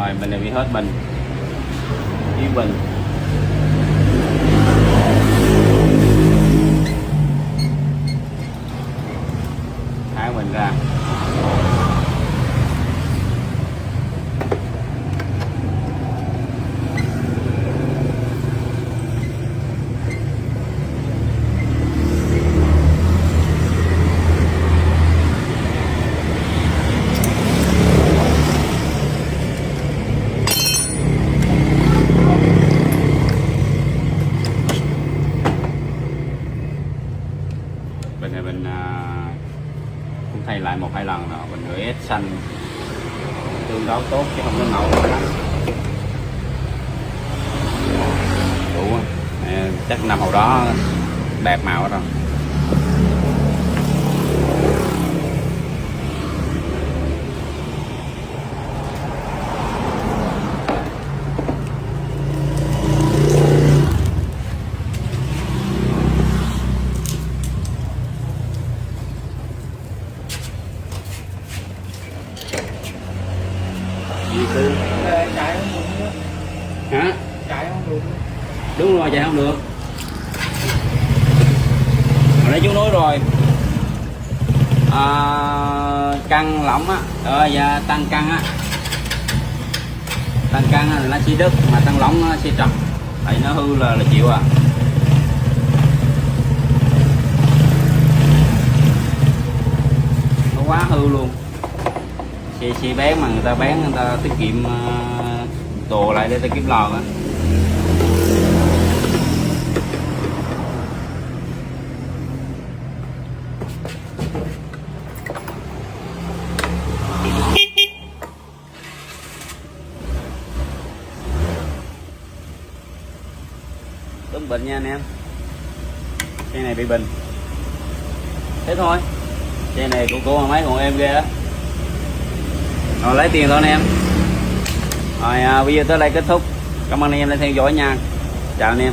Rồi mình này bị hết bình với bình. Tháo bình ra. Bình này mình cũng thay lại 1-2 lần rồi, mình gửi ép xanh tương đối tốt chứ không có ngầu lắm. Đủ chắc năm hồi đó đẹp màu rồi. Chạy không được nữa. Hả? Chạy không được nữa. Đúng rồi, chạy không được. Hồi nãy chú nói rồi, căng lỏng á, và tăng căng á, tăng căng là nó sẽ đứt, mà tăng lỏng nó sẽ trật, tại nó hư là chịu à. Nó quá hư luôn. Xe bán mà người ta bán, người ta tiết kiệm tồ lại để ta kiếm lò á. Tấm bình nha anh em. Xe này bị bình. Thế thôi. Xe này của mấy còn em ghê á. Rồi lấy tiền thôi anh em. Rồi video tới đây kết thúc. Cảm ơn anh em đã theo dõi nha. Chào anh em.